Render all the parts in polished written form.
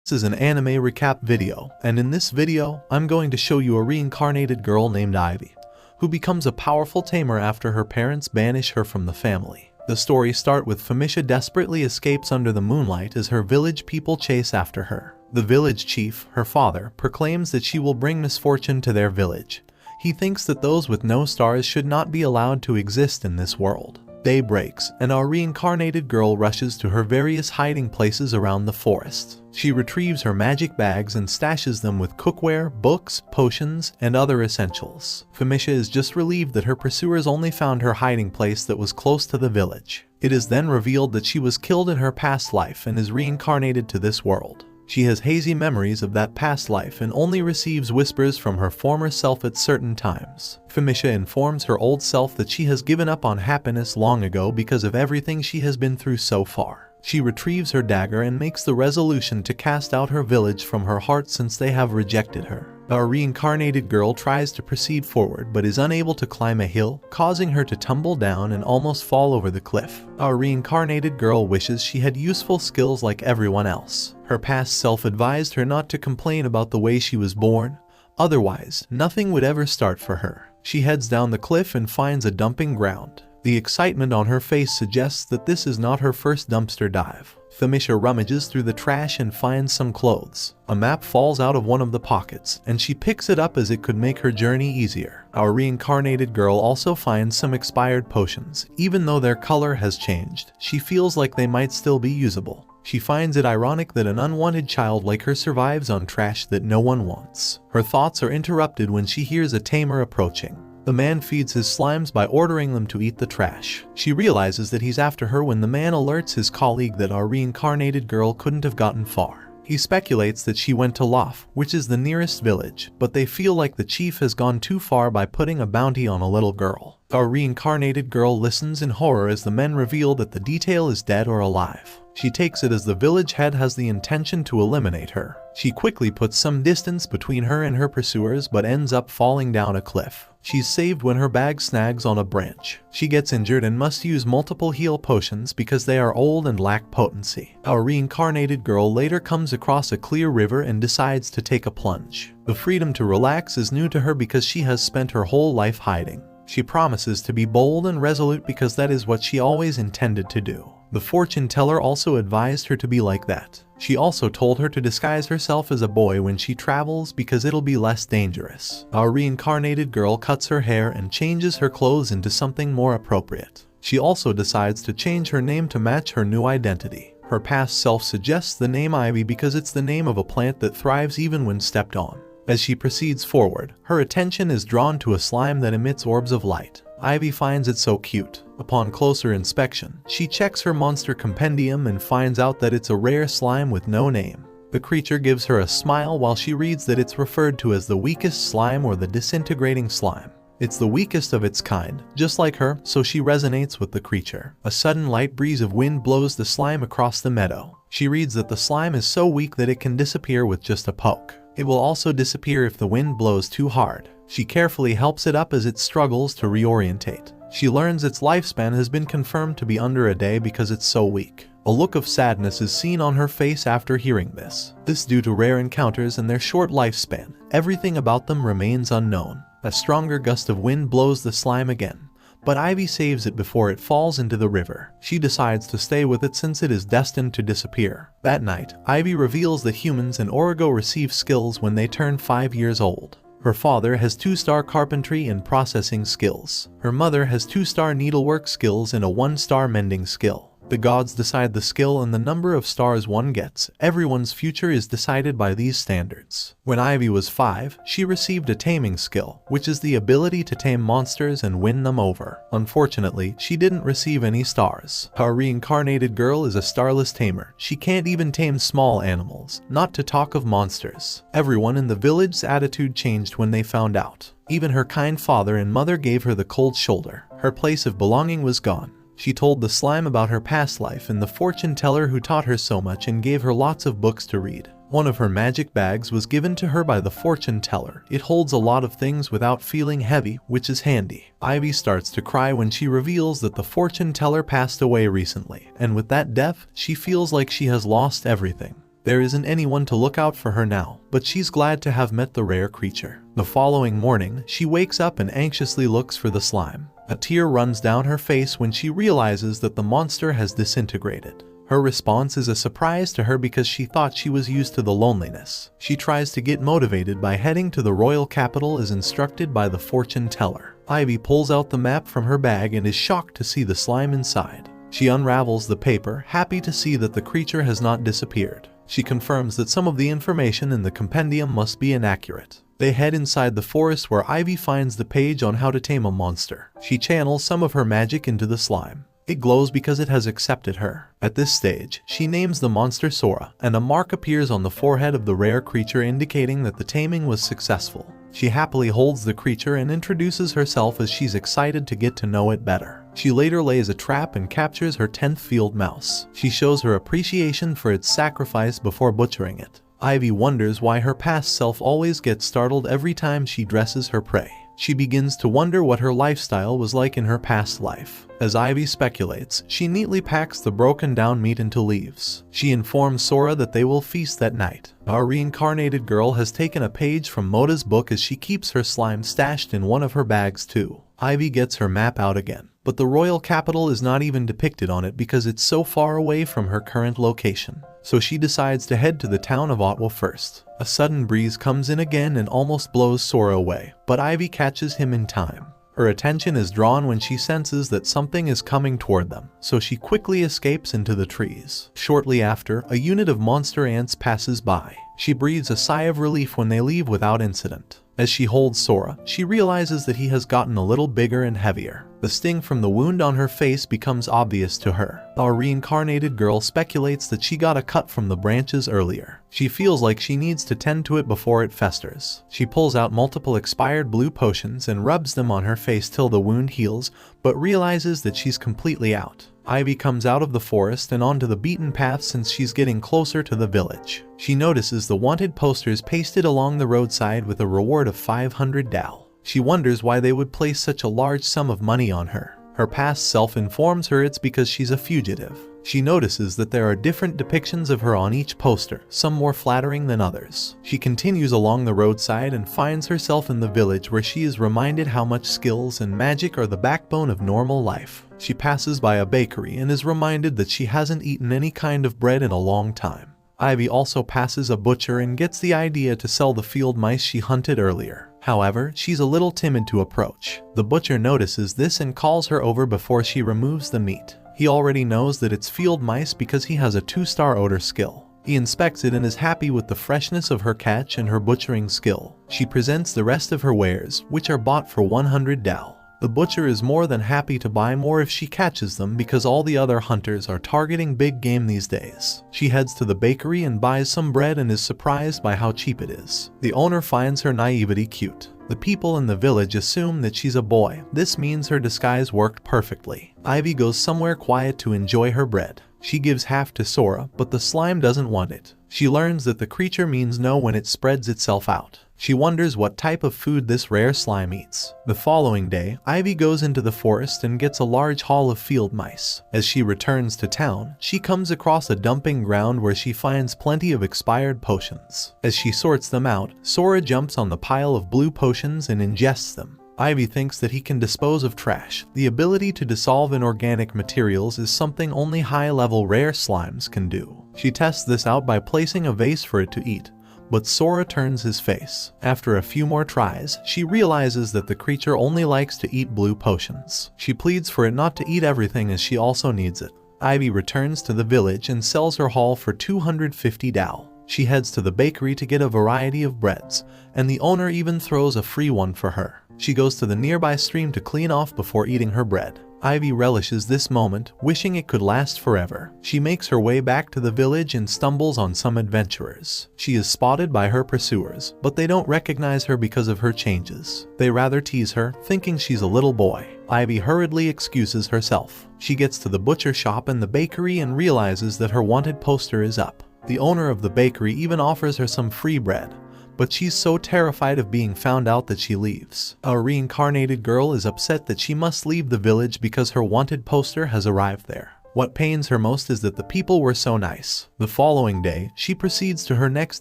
This is an anime recap video, and in this video, I'm going to show you a reincarnated girl named Ivy, who becomes a powerful tamer after her parents banish her from the family. The story starts with Famisha desperately escapes under the moonlight as her village people chase after her. The village chief, her father, proclaims that she will bring misfortune to their village. He thinks that those with no stars should not be allowed to exist in this world. Day breaks, and our reincarnated girl rushes to her various hiding places around the forest. She retrieves her magic bags and stashes them with cookware, books, potions, and other essentials. Famisha is just relieved that her pursuers only found her hiding place that was close to the village. It is then revealed that she was killed in her past life and is reincarnated to this world. She has hazy memories of that past life and only receives whispers from her former self at certain times. Famisha informs her old self that she has given up on happiness long ago because of everything she has been through so far. She retrieves her dagger and makes the resolution to cast out her village from her heart since they have rejected her. Our reincarnated girl tries to proceed forward but is unable to climb a hill, causing her to tumble down and almost fall over the cliff. Our reincarnated girl wishes she had useful skills like everyone else. Her past self advised her not to complain about the way she was born, otherwise nothing would ever start for her. She heads down the cliff and finds a dumping ground. The excitement on her face suggests that this is not her first dumpster dive. Famisha rummages through the trash and finds some clothes. A map falls out of one of the pockets, and she picks it up as it could make her journey easier. Our reincarnated girl also finds some expired potions. Even though their color has changed, she feels like they might still be usable. She finds it ironic that an unwanted child like her survives on trash that no one wants. Her thoughts are interrupted when she hears a tamer approaching. The man feeds his slimes by ordering them to eat the trash. She realizes that he's after her when the man alerts his colleague that our reincarnated girl couldn't have gotten far. He speculates that she went to Lof, which is the nearest village, but they feel like the chief has gone too far by putting a bounty on a little girl. Our reincarnated girl listens in horror as the men reveal that the detail is dead or alive. She takes it as the village head has the intention to eliminate her. She quickly puts some distance between her and her pursuers but ends up falling down a cliff. She's saved when her bag snags on a branch. She gets injured and must use multiple heal potions because they are old and lack potency. Our reincarnated girl later comes across a clear river and decides to take a plunge. The freedom to relax is new to her because she has spent her whole life hiding. She promises to be bold and resolute because that is what she always intended to do. The fortune teller also advised her to be like that. She also told her to disguise herself as a boy when she travels because it'll be less dangerous. Our reincarnated girl cuts her hair and changes her clothes into something more appropriate. She also decides to change her name to match her new identity. Her past self suggests the name Ivy because it's the name of a plant that thrives even when stepped on. As she proceeds forward, her attention is drawn to a slime that emits orbs of light. Ivy finds it so cute. Upon closer inspection, she checks her monster compendium and finds out that it's a rare slime with no name. The creature gives her a smile while she reads that it's referred to as the weakest slime or the disintegrating slime. It's the weakest of its kind, just like her, so she resonates with the creature. A sudden light breeze of wind blows the slime across the meadow. She reads that the slime is so weak that it can disappear with just a poke. It will also disappear if the wind blows too hard. She carefully helps it up as it struggles to reorientate. She learns its lifespan has been confirmed to be under a day because it's so weak. A look of sadness is seen on her face after hearing this. This due to rare encounters and their short lifespan. Everything about them remains unknown. A stronger gust of wind blows the slime again, but Ivy saves it before it falls into the river. She decides to stay with it since it is destined to disappear. That night, Ivy reveals that humans in Origo receive skills when they turn 5 years old. Her father has 2-star carpentry and processing skills. Her mother has 2-star needlework skills and a 1-star mending skill. The gods decide the skill and the number of stars one gets. Everyone's future is decided by these standards. When Ivy was 5, she received a taming skill, which is the ability to tame monsters and win them over. Unfortunately, she didn't receive any stars. Our reincarnated girl is a starless tamer. She can't even tame small animals, not to talk of monsters. Everyone in the village's attitude changed when they found out. Even her kind father and mother gave her the cold shoulder. Her place of belonging was gone. She told the slime about her past life and the fortune teller who taught her so much and gave her lots of books to read. One of her magic bags was given to her by the fortune teller. It holds a lot of things without feeling heavy, which is handy. Ivy starts to cry when she reveals that the fortune teller passed away recently, and with that death, she feels like she has lost everything. There isn't anyone to look out for her now, but she's glad to have met the rare creature. The following morning, she wakes up and anxiously looks for the slime. A tear runs down her face when she realizes that the monster has disintegrated. Her response is a surprise to her because she thought she was used to the loneliness. She tries to get motivated by heading to the royal capital as instructed by the fortune teller. Ivy pulls out the map from her bag and is shocked to see the slime inside. She unravels the paper, happy to see that the creature has not disappeared. She confirms that some of the information in the compendium must be inaccurate. They head inside the forest where Ivy finds the page on how to tame a monster. She channels some of her magic into the slime. It glows because it has accepted her. At this stage, she names the monster Sora, and a mark appears on the forehead of the rare creature indicating that the taming was successful. She happily holds the creature and introduces herself as she's excited to get to know it better. She later lays a trap and captures her 10th field mouse. She shows her appreciation for its sacrifice before butchering it. Ivy wonders why her past self always gets startled every time she dresses her prey. She begins to wonder what her lifestyle was like in her past life. As Ivy speculates, she neatly packs the broken down meat into leaves. She informs Sora that they will feast that night. Our reincarnated girl has taken a page from Moda's book as she keeps her slime stashed in one of her bags too. Ivy gets her map out again, but the royal capital is not even depicted on it because it's so far away from her current location. So she decides to head to the town of Otwa first. A sudden breeze comes in again and almost blows Sora away, but Ivy catches him in time. Her attention is drawn when she senses that something is coming toward them, so she quickly escapes into the trees. Shortly after, a unit of monster ants passes by. She breathes a sigh of relief when they leave without incident. As she holds Sora, she realizes that he has gotten a little bigger and heavier. The sting from the wound on her face becomes obvious to her. Our reincarnated girl speculates that she got a cut from the branches earlier. She feels like she needs to tend to it before it festers. She pulls out multiple expired blue potions and rubs them on her face till the wound heals, but realizes that she's completely out. Ivy comes out of the forest and onto the beaten path since she's getting closer to the village. She notices the wanted posters pasted along the roadside with a reward of 500 dal. She wonders why they would place such a large sum of money on her. Her past self informs her it's because she's a fugitive. She notices that there are different depictions of her on each poster, some more flattering than others. She continues along the roadside and finds herself in the village where she is reminded how much skills and magic are the backbone of normal life. She passes by a bakery and is reminded that she hasn't eaten any kind of bread in a long time. Ivy also passes a butcher and gets the idea to sell the field mice she hunted earlier. However, she's a little timid to approach. The butcher notices this and calls her over before she removes the meat. He already knows that it's field mice because he has a 2-star odor skill. He inspects it and is happy with the freshness of her catch and her butchering skill. She presents the rest of her wares, which are bought for 100 dal. The butcher is more than happy to buy more if she catches them because all the other hunters are targeting big game these days. She heads to the bakery and buys some bread and is surprised by how cheap it is. The owner finds her naivety cute. The people in the village assume that she's a boy. This means her disguise worked perfectly. Ivy goes somewhere quiet to enjoy her bread. She gives half to Sora, but the slime doesn't want it. She learns that the creature means no when it spreads itself out. She wonders what type of food this rare slime eats. The following day, Ivy goes into the forest and gets a large haul of field mice. As she returns to town, she comes across a dumping ground where she finds plenty of expired potions. As she sorts them out, Sora jumps on the pile of blue potions and ingests them. Ivy thinks that he can dispose of trash. The ability to dissolve inorganic materials is something only high-level rare slimes can do. She tests this out by placing a vase for it to eat, but Sora turns his face. After a few more tries, she realizes that the creature only likes to eat blue potions. She pleads for it not to eat everything as she also needs it. Ivy returns to the village and sells her haul for 250 dal. She heads to the bakery to get a variety of breads, and the owner even throws a free one for her. She goes to the nearby stream to clean off before eating her bread. Ivy relishes this moment, wishing it could last forever. She makes her way back to the village and stumbles on some adventurers. She is spotted by her pursuers, but they don't recognize her because of her changes. They rather tease her, thinking she's a little boy. Ivy hurriedly excuses herself. She gets to the butcher shop and the bakery and realizes that her wanted poster is up. The owner of the bakery even offers her some free bread, but she's so terrified of being found out that she leaves. Our reincarnated girl is upset that she must leave the village because her wanted poster has arrived there. What pains her most is that the people were so nice. The following day, she proceeds to her next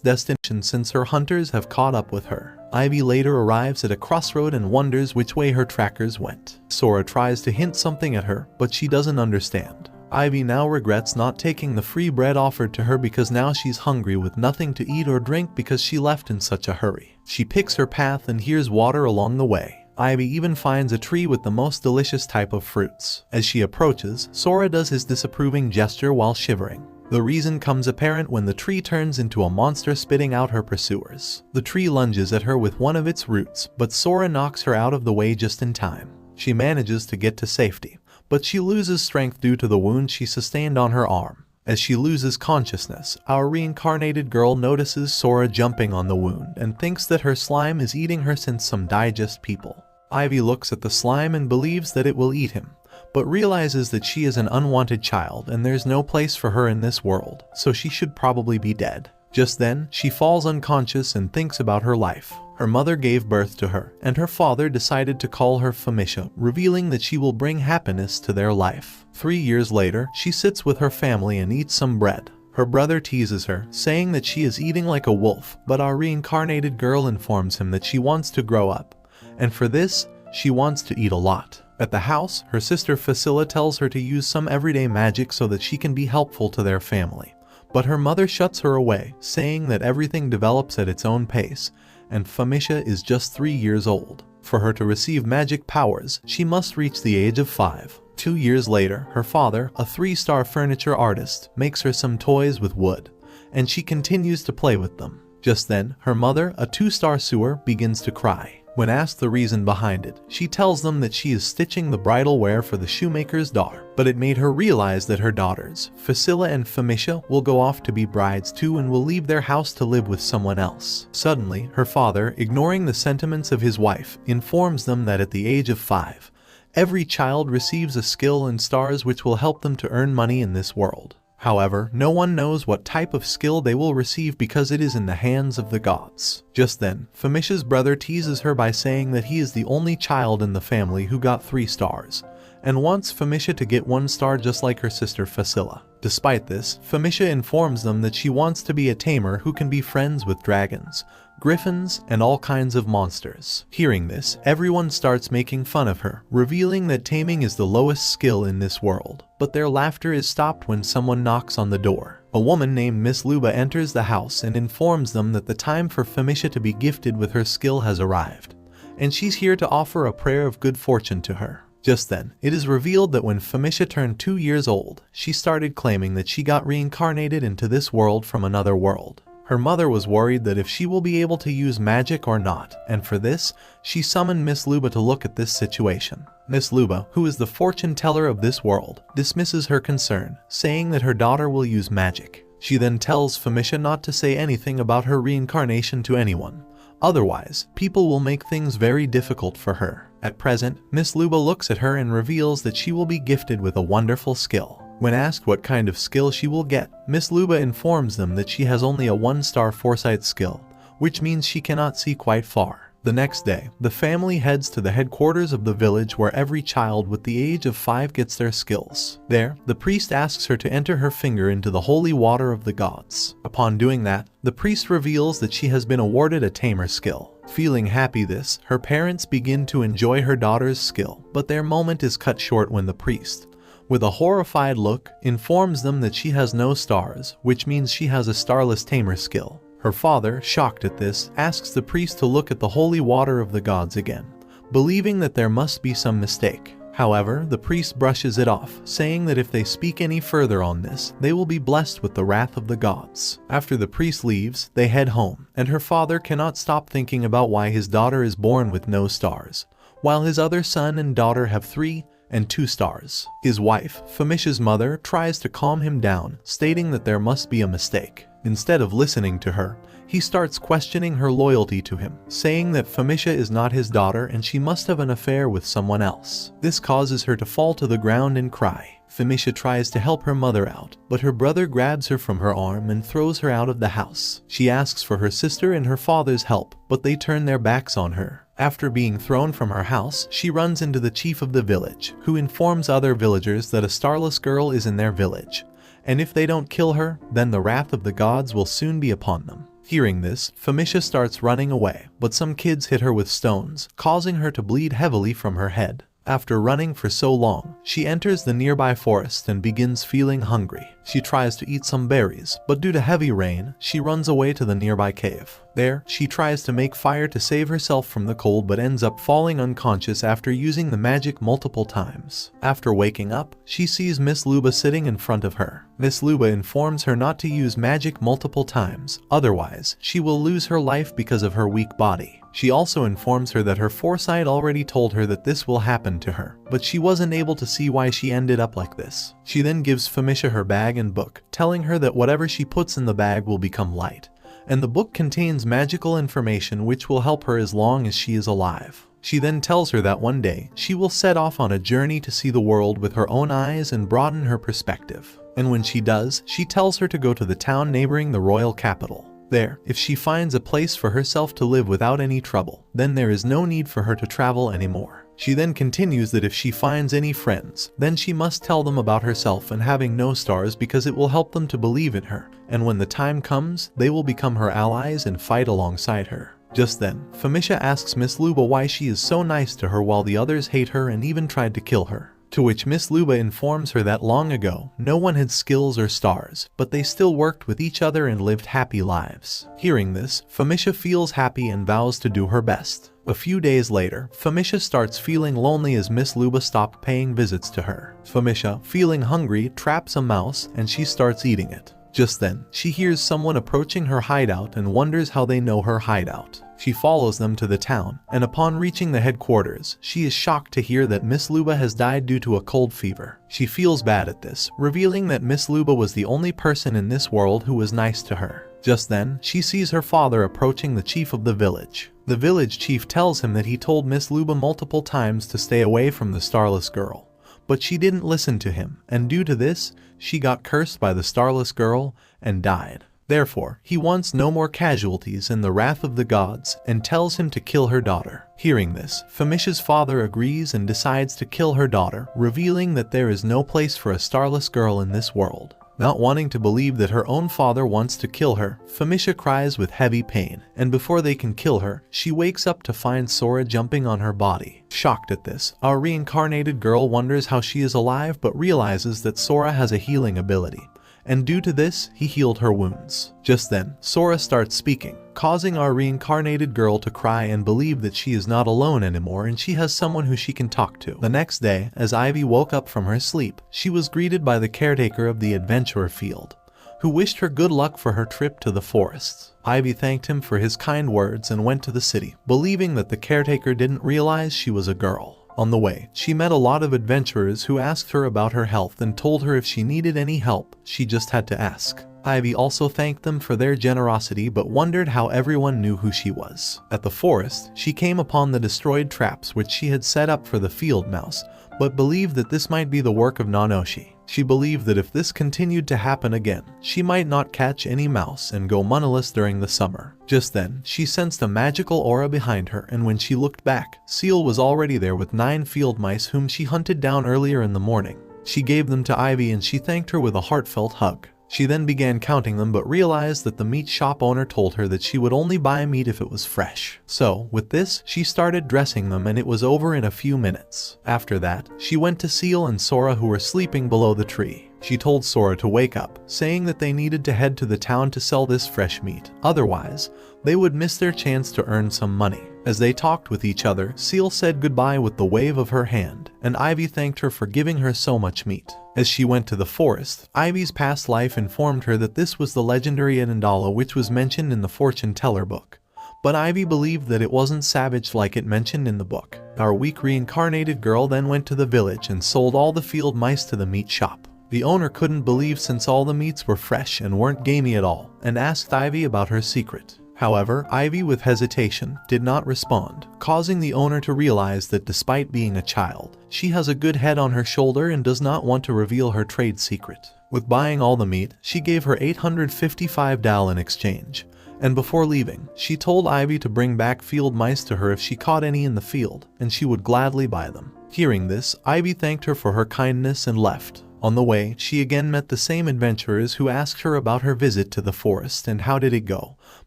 destination since her hunters have caught up with her. Ivy later arrives at a crossroad and wonders which way her trackers went. Sora tries to hint something at her, but she doesn't understand. Ivy now regrets not taking the free bread offered to her because now she's hungry with nothing to eat or drink because she left in such a hurry. She picks her path and hears water along the way. Ivy even finds a tree with the most delicious type of fruits. As she approaches, Sora does his disapproving gesture while shivering. The reason comes apparent when the tree turns into a monster spitting out her pursuers. The tree lunges at her with one of its roots, but Sora knocks her out of the way just in time. She manages to get to safety, but she loses strength due to the wound she sustained on her arm. As she loses consciousness, our reincarnated girl notices Sora jumping on the wound and thinks that her slime is eating her since some digest people. Ivy looks at the slime and believes that it will eat him, but realizes that she is an unwanted child and there's no place for her in this world, so she should probably be dead. Just then, she falls unconscious and thinks about her life. Her mother gave birth to her, and her father decided to call her Famisha, revealing that she will bring happiness to their life. 3 years later, she sits with her family and eats some bread. Her brother teases her, saying that she is eating like a wolf, but our reincarnated girl informs him that she wants to grow up, and for this, she wants to eat a lot. At the house, her sister Facilla tells her to use some everyday magic so that she can be helpful to their family. But her mother shuts her away, saying that everything develops at its own pace, and Famisha is just 3 years old. For her to receive magic powers, she must reach the age of 5. 2 years later, her father, a 3-star furniture artist, makes her some toys with wood, and she continues to play with them. Just then, her mother, a 2-star sewer, begins to cry. When asked the reason behind it, she tells them that she is stitching the bridal wear for the shoemaker's daughter. But it made her realize that her daughters, Facilla and Famisha, will go off to be brides too and will leave their house to live with someone else. Suddenly, her father, ignoring the sentiments of his wife, informs them that at the age of 5, every child receives a skill and stars which will help them to earn money in this world. However, no one knows what type of skill they will receive because it is in the hands of the gods. Just then, Famisha's brother teases her by saying that he is the only child in the family who got 3 stars, and wants Famisha to get 1 star just like her sister Facilla. Despite this, Famisha informs them that she wants to be a tamer who can be friends with dragons, griffins, and all kinds of monsters. Hearing this, everyone starts making fun of her, revealing that taming is the lowest skill in this world. But their laughter is stopped when someone knocks on the door. A woman named Miss Luba enters the house and informs them that the time for Famisha to be gifted with her skill has arrived, and she's here to offer a prayer of good fortune to her. Just then, it is revealed that when Famisha turned 2 years old, she started claiming that she got reincarnated into this world from another world. Her mother was worried that if she will be able to use magic or not, and for this, she summoned Miss Luba to look at this situation. Miss Luba, who is the fortune teller of this world, dismisses her concern, saying that her daughter will use magic. She then tells Famisha not to say anything about her reincarnation to anyone. Otherwise, people will make things very difficult for her. At present, Miss Luba looks at her and reveals that she will be gifted with a wonderful skill. When asked what kind of skill she will get, Miss Luba informs them that she has only a 1-star foresight skill, which means she cannot see quite far. The next day, the family heads to the headquarters of the village where every child with the age of 5 gets their skills. There, the priest asks her to enter her finger into the holy water of the gods. Upon doing that, the priest reveals that she has been awarded a tamer skill. Feeling happy her parents begin to enjoy her daughter's skill, but their moment is cut short when the priest, with a horrified look, informs them that she has no stars, which means she has a starless tamer skill. Her father, shocked at this, asks the priest to look at the holy water of the gods again, believing that there must be some mistake. However, the priest brushes it off, saying that if they speak any further on this, they will be blessed with the wrath of the gods. After the priest leaves, they head home, and her father cannot stop thinking about why his daughter is born with no stars, while his other son and daughter have 3 and 2 stars. His wife, Famisha's mother, tries to calm him down, stating that there must be a mistake. Instead of listening to her, he starts questioning her loyalty to him, saying that Famisha is not his daughter and she must have an affair with someone else. This causes her to fall to the ground and cry. Famisha tries to help her mother out, but her brother grabs her from her arm and throws her out of the house. She asks for her sister and her father's help, but they turn their backs on her. After being thrown from her house, she runs into the chief of the village, who informs other villagers that a starless girl is in their village, and if they don't kill her, then the wrath of the gods will soon be upon them. Hearing this, Famisha starts running away, but some kids hit her with stones, causing her to bleed heavily from her head. After running for so long, she enters the nearby forest and begins feeling hungry. She tries to eat some berries, but due to heavy rain, she runs away to the nearby cave. There, she tries to make fire to save herself from the cold but ends up falling unconscious after using the magic multiple times. After waking up, she sees Miss Luba sitting in front of her. Miss Luba informs her not to use magic multiple times, otherwise, she will lose her life because of her weak body. She also informs her that her foresight already told her that this will happen to her, but she wasn't able to see why she ended up like this. She then gives Famisha her bag and book, telling her that whatever she puts in the bag will become light, and the book contains magical information which will help her as long as she is alive. She then tells her that one day, she will set off on a journey to see the world with her own eyes and broaden her perspective. And when she does, she tells her to go to the town neighboring the royal capital. There, if she finds a place for herself to live without any trouble, then there is no need for her to travel anymore. She then continues that if she finds any friends, then she must tell them about herself and having no stars because it will help them to believe in her, and when the time comes, they will become her allies and fight alongside her. Just then, Famisha asks Miss Luba why she is so nice to her while the others hate her and even tried to kill her. To which Miss Luba informs her that long ago, no one had skills or stars, but they still worked with each other and lived happy lives. Hearing this, Famisha feels happy and vows to do her best. A few days later, Famisha starts feeling lonely as Miss Luba stopped paying visits to her. Famisha, feeling hungry, traps a mouse and she starts eating it. Just then, she hears someone approaching her hideout and wonders how they know her hideout. She follows them to the town, and upon reaching the headquarters, she is shocked to hear that Miss Luba has died due to a cold fever. She feels bad at this, revealing that Miss Luba was the only person in this world who was nice to her. Just then, she sees her father approaching the chief of the village. The village chief tells him that he told Miss Luba multiple times to stay away from the starless girl, but she didn't listen to him, and due to this, she got cursed by the starless girl and died. Therefore, he wants no more casualties in the wrath of the gods and tells him to kill her daughter. Hearing this, Famisha's father agrees and decides to kill her daughter, revealing that there is no place for a starless girl in this world. Not wanting to believe that her own father wants to kill her, Famisha cries with heavy pain, and before they can kill her, she wakes up to find Sora jumping on her body. Shocked at this, our reincarnated girl wonders how she is alive but realizes that Sora has a healing ability, and due to this, he healed her wounds. Just then, Sora starts speaking, causing our reincarnated girl to cry and believe that she is not alone anymore and she has someone who she can talk to. The next day, as Ivy woke up from her sleep, she was greeted by the caretaker of the adventurer field, who wished her good luck for her trip to the forests. Ivy thanked him for his kind words and went to the city, believing that the caretaker didn't realize she was a girl. On the way, she met a lot of adventurers who asked her about her health and told her if she needed any help, she just had to ask. Ivy also thanked them for their generosity but wondered how everyone knew who she was. At the forest, she came upon the destroyed traps which she had set up for the field mouse, but believed that this might be the work of Nanoshi. She believed that if this continued to happen again, she might not catch any mouse and go moneyless during the summer. Just then, she sensed a magical aura behind her, and when she looked back, Seal was already there with 9 field mice whom she hunted down earlier in the morning. She gave them to Ivy and she thanked her with a heartfelt hug. She then began counting them but realized that the meat shop owner told her that she would only buy meat if it was fresh. So, with this, she started dressing them and it was over in a few minutes. After that, she went to Seal and Sora who were sleeping below the tree. She told Sora to wake up, saying that they needed to head to the town to sell this fresh meat. Otherwise, they would miss their chance to earn some money. As they talked with each other, Seal said goodbye with the wave of her hand, and Ivy thanked her for giving her so much meat. As she went to the forest, Ivy's past life informed her that this was the legendary Anandala which was mentioned in the fortune teller book. But Ivy believed that it wasn't savage like it mentioned in the book. Our weak reincarnated girl then went to the village and sold all the field mice to the meat shop. The owner couldn't believe since all the meats were fresh and weren't gamey at all, and asked Ivy about her secret. However, Ivy with hesitation did not respond, causing the owner to realize that despite being a child, she has a good head on her shoulder and does not want to reveal her trade secret. With buying all the meat, she gave her $855 in exchange, and before leaving, she told Ivy to bring back field mice to her if she caught any in the field, and she would gladly buy them. Hearing this, Ivy thanked her for her kindness and left. On the way, she again met the same adventurers who asked her about her visit to the forest and how did it go,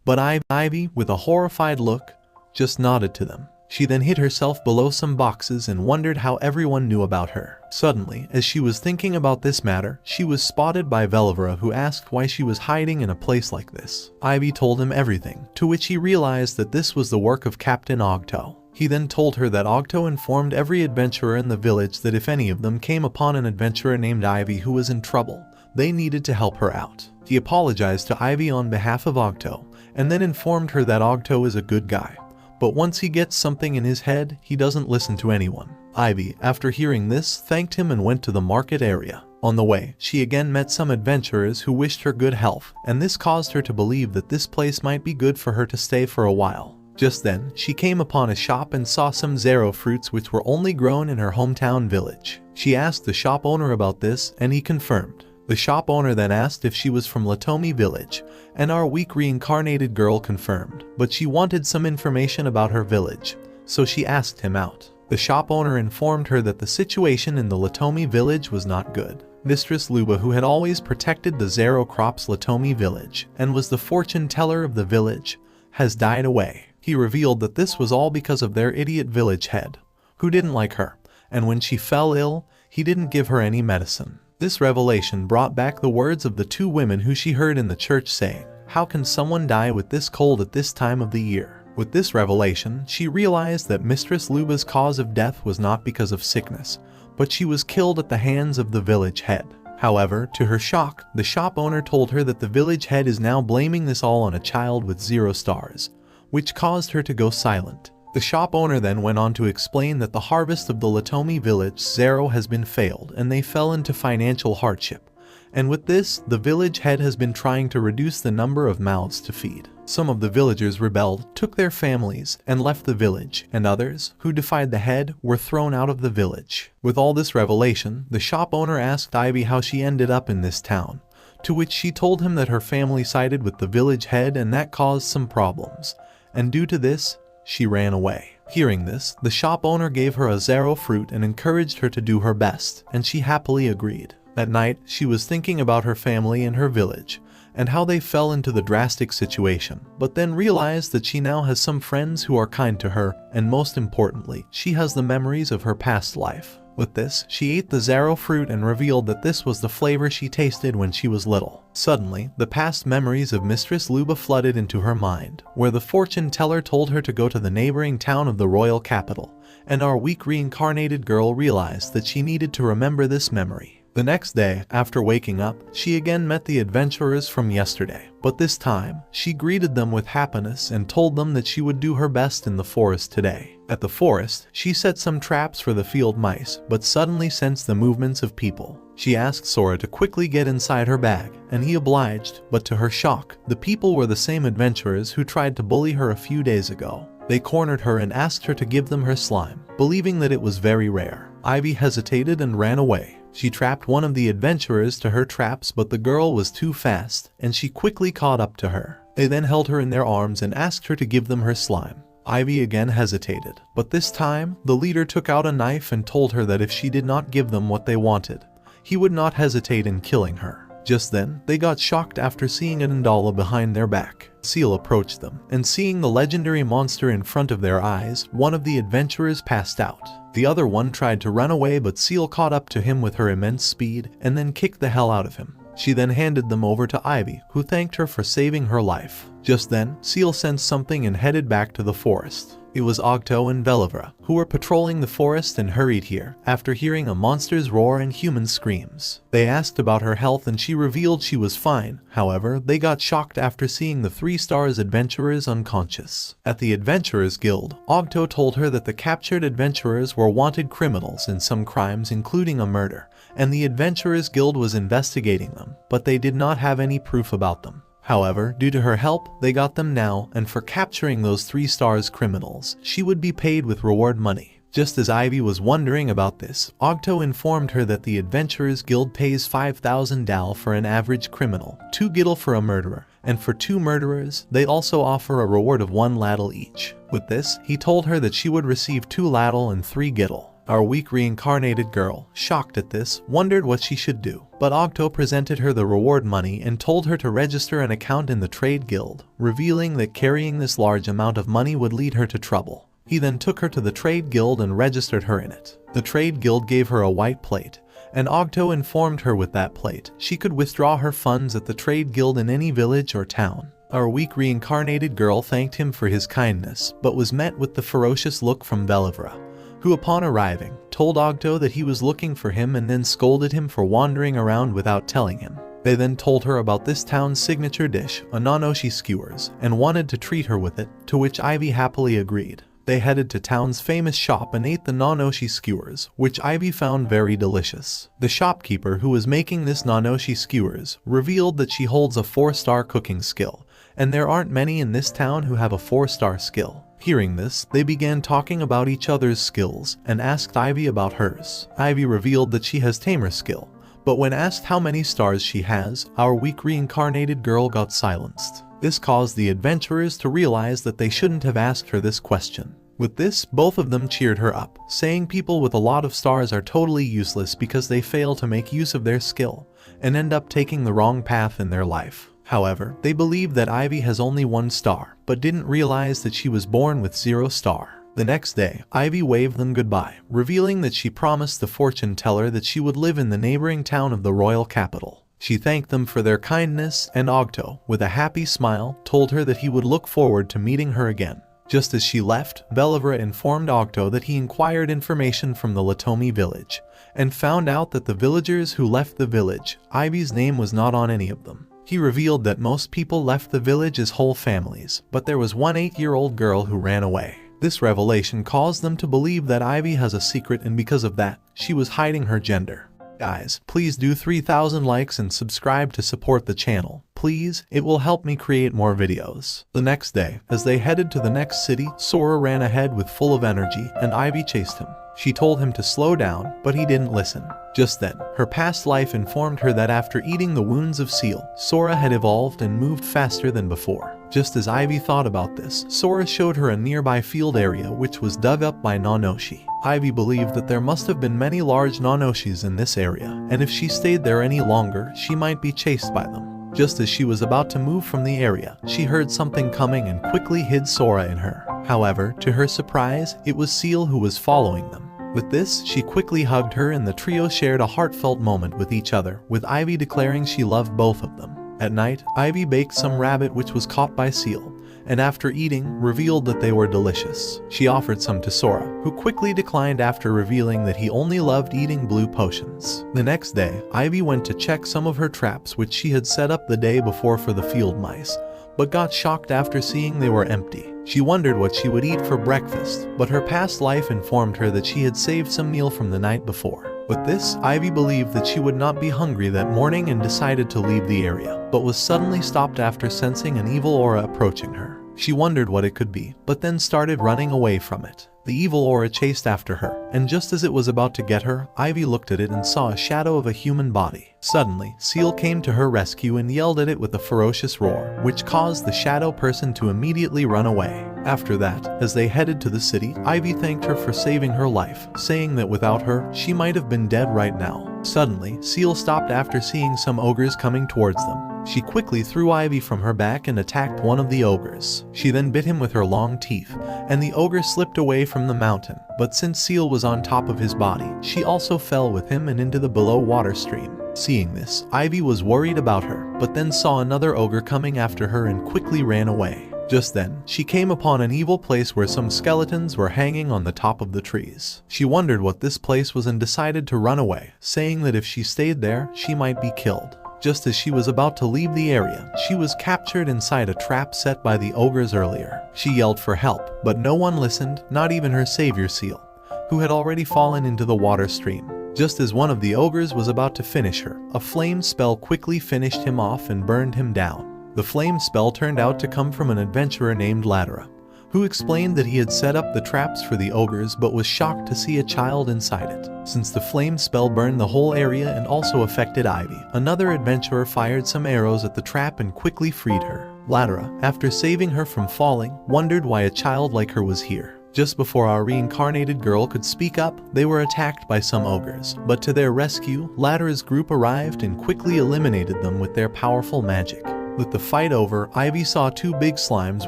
but Ivy, with a horrified look, just nodded to them. She then hid herself below some boxes and wondered how everyone knew about her. Suddenly, as she was thinking about this matter, she was spotted by Velivera, who asked why she was hiding in a place like this. Ivy told him everything, to which he realized that this was the work of Captain Ogto. He then told her that Ogto informed every adventurer in the village that if any of them came upon an adventurer named Ivy who was in trouble, they needed to help her out. He apologized to Ivy on behalf of Ogto, and then informed her that Ogto is a good guy. But once he gets something in his head, he doesn't listen to anyone. Ivy, after hearing this, thanked him and went to the market area. On the way, she again met some adventurers who wished her good health, and this caused her to believe that this place might be good for her to stay for a while. Just then, she came upon a shop and saw some zero fruits which were only grown in her hometown village. She asked the shop owner about this, and he confirmed. The shop owner then asked if she was from Latomi village, and our weak reincarnated girl confirmed, but she wanted some information about her village, so she asked him out. The shop owner informed her that the situation in the Latomi village was not good. Mistress Luba, who had always protected the zero crops Latomi village, and was the fortune teller of the village, has died away. He revealed that this was all because of their idiot village head, who didn't like her, and when she fell ill, he didn't give her any medicine. This revelation brought back the words of the two women who she heard in the church saying, "How can someone die with this cold at this time of the year?" With this revelation, she realized that Mistress Luba's cause of death was not because of sickness, but she was killed at the hands of the village head. However, to her shock, the shop owner told her that the village head is now blaming this all on a child with 0 stars, which caused her to go silent. The shop owner then went on to explain that the harvest of the Latomi village zero has been failed and they fell into financial hardship. And with this, the village head has been trying to reduce the number of mouths to feed. Some of the villagers rebelled, took their families, and left the village, and others, who defied the head, were thrown out of the village. With all this revelation, the shop owner asked Ivy how she ended up in this town, to which she told him that her family sided with the village head and that caused some problems, and due to this, she ran away. Hearing this, the shop owner gave her a zero fruit and encouraged her to do her best, and she happily agreed. That night, she was thinking about her family and her village, and how they fell into the drastic situation, but then realized that she now has some friends who are kind to her, and most importantly, she has the memories of her past life. With this, she ate the zero fruit and revealed that this was the flavor she tasted when she was little. Suddenly, the past memories of Mistress Luba flooded into her mind, where the fortune teller told her to go to the neighboring town of the royal capital, and our weak reincarnated girl realized that she needed to remember this memory. The next day, after waking up, she again met the adventurers from yesterday, but this time, she greeted them with happiness and told them that she would do her best in the forest today. At the forest, she set some traps for the field mice, but suddenly sensed the movements of people. She asked Sora to quickly get inside her bag, and he obliged, but to her shock, the people were the same adventurers who tried to bully her a few days ago. They cornered her and asked her to give them her slime, believing that it was very rare. Ivy hesitated and ran away. She trapped one of the adventurers to her traps, but the girl was too fast, and she quickly caught up to her. They then held her in their arms and asked her to give them her slime. Ivy again hesitated, but this time, the leader took out a knife and told her that if she did not give them what they wanted, he would not hesitate in killing her. Just then, they got shocked after seeing an Indala behind their back. Seal approached them, and seeing the legendary monster in front of their eyes, one of the adventurers passed out. The other one tried to run away, but Seal caught up to him with her immense speed and then kicked the hell out of him. She then handed them over to Ivy, who thanked her for saving her life. Just then, Seal sensed something and headed back to the forest. It was Ogto and Velivera, who were patrolling the forest and hurried here after hearing a monster's roar and human screams. They asked about her health and she revealed she was fine. However, they got shocked after seeing the 3 stars adventurers unconscious. At the Adventurers Guild, Ogto told her that the captured adventurers were wanted criminals in some crimes including a murder, and the Adventurers Guild was investigating them, but they did not have any proof about them. However, due to her help, they got them now, and for capturing those 3 stars criminals, she would be paid with reward money. Just as Ivy was wondering about this, Ogto informed her that the Adventurers Guild pays 5,000 dal for an average criminal, 2 gittle for a murderer, and for 2 murderers, they also offer a reward of 1 ladle each. With this, he told her that she would receive 2 ladle and 3 gittle. Our weak reincarnated girl, shocked at this, wondered what she should do, but Ogto presented her the reward money and told her to register an account in the trade guild, revealing that carrying this large amount of money would lead her to trouble. He then took her to the trade guild and registered her in it. The trade guild gave her a white plate, and Ogto informed her with that plate she could withdraw her funds at the trade guild in any village or town. Our weak reincarnated girl thanked him for his kindness, but was met with the ferocious look from Belivra, who upon arriving, told Ogto that he was looking for him and then scolded him for wandering around without telling him. They then told her about this town's signature dish, a nanoshi skewers, and wanted to treat her with it, to which Ivy happily agreed. They headed to town's famous shop and ate the nanoshi skewers, which Ivy found very delicious. The shopkeeper who was making this nanoshi skewers revealed that she holds a 4-star cooking skill, and there aren't many in this town who have a 4-star skill. Hearing this, they began talking about each other's skills and asked Ivy about hers. Ivy revealed that she has tamer skill, but when asked how many stars she has, our weak reincarnated girl got silenced. This caused the adventurers to realize that they shouldn't have asked her this question. With this, both of them cheered her up, saying people with a lot of stars are totally useless because they fail to make use of their skill and end up taking the wrong path in their life. However, they believe that Ivy has only 1 star, but didn't realize that she was born with 0 star. The next day, Ivy waved them goodbye, revealing that she promised the fortune teller that she would live in the neighboring town of the royal capital. She thanked them for their kindness, and Ogto, with a happy smile, told her that he would look forward to meeting her again. Just as she left, Belivra informed Ogto that he inquired information from the Latomi village, and found out that the villagers who left the village, Ivy's name was not on any of them. He revealed that most people left the village as whole families, but there was one 8-year-old girl who ran away. This revelation caused them to believe that Ivy has a secret, and because of that, she was hiding her gender. Guys, please do 3,000 likes and subscribe to support the channel. Please, it will help me create more videos. The next day, as they headed to the next city, Sora ran ahead with full of energy, and Ivy chased him. She told him to slow down, but he didn't listen. Just then, her past life informed her that after eating the wounds of Seal, Sora had evolved and moved faster than before. Just as Ivy thought about this, Sora showed her a nearby field area which was dug up by Nanoshi. Ivy believed that there must have been many large Nanoshis in this area, and if she stayed there any longer, she might be chased by them. Just as she was about to move from the area, she heard something coming and quickly hid Sora in her. However, to her surprise, it was Seal who was following them. With this, she quickly hugged her and the trio shared a heartfelt moment with each other, with Ivy declaring she loved both of them. At night, Ivy baked some rabbit which was caught by Seal, and after eating, revealed that they were delicious. She offered some to Sora, who quickly declined after revealing that he only loved eating blue potions. The next day, Ivy went to check some of her traps which she had set up the day before for the field mice, but got shocked after seeing they were empty. She wondered what she would eat for breakfast, but her past life informed her that she had saved some meal from the night before. With this, Ivy believed that she would not be hungry that morning and decided to leave the area, but was suddenly stopped after sensing an evil aura approaching her. She wondered what it could be, but then started running away from it. The evil aura chased after her, and just as it was about to get her, Ivy looked at it and saw a shadow of a human body. Suddenly, Seal came to her rescue and yelled at it with a ferocious roar, which caused the shadow person to immediately run away. After that, as they headed to the city, Ivy thanked her for saving her life, saying that without her, she might have been dead right now. Suddenly, Seal stopped after seeing some ogres coming towards them. She quickly threw Ivy from her back and attacked one of the ogres. She then bit him with her long teeth, and the ogre slipped away from the mountain, but since Seal was on top of his body, she also fell with him and into the below water stream. Seeing this, Ivy was worried about her, but then saw another ogre coming after her and quickly ran away. Just then, she came upon an evil place where some skeletons were hanging on the top of the trees. She wondered what this place was and decided to run away, saying that if she stayed there, she might be killed. Just as she was about to leave the area, she was captured inside a trap set by the ogres earlier. She yelled for help, but no one listened, not even her savior Seal, who had already fallen into the water stream. Just as one of the ogres was about to finish her, a flame spell quickly finished him off and burned him down. The flame spell turned out to come from an adventurer named Ladera, who explained that he had set up the traps for the ogres but was shocked to see a child inside it. Since the flame spell burned the whole area and also affected Ivy, another adventurer fired some arrows at the trap and quickly freed her. Ladera, after saving her from falling, wondered why a child like her was here. Just before our reincarnated girl could speak up, they were attacked by some ogres, but to their rescue, Ladera's group arrived and quickly eliminated them with their powerful magic. With the fight over, Ivy saw two big slimes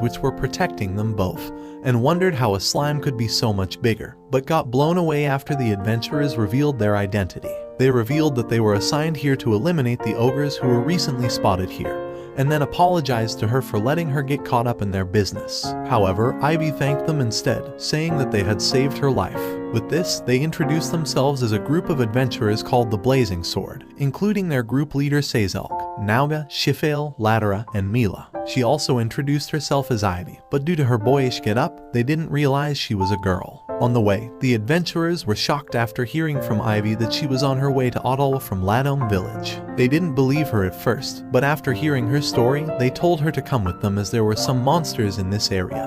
which were protecting them both, and wondered how a slime could be so much bigger, but got blown away after the adventurers revealed their identity. They revealed that they were assigned here to eliminate the ogres who were recently spotted here, and then apologized to her for letting her get caught up in their business. However, Ivy thanked them instead, saying that they had saved her life. With this, they introduced themselves as a group of adventurers called the Blazing Sword, including their group leader Sazalk, Nauga, Shifale, Ladera, and Mila. She also introduced herself as Ivy, but due to her boyish get-up, they didn't realize she was a girl. On the way, the adventurers were shocked after hearing from Ivy that she was on her way to Ottal from Ladome village. They didn't believe her at first, but after hearing her story, they told her to come with them as there were some monsters in this area,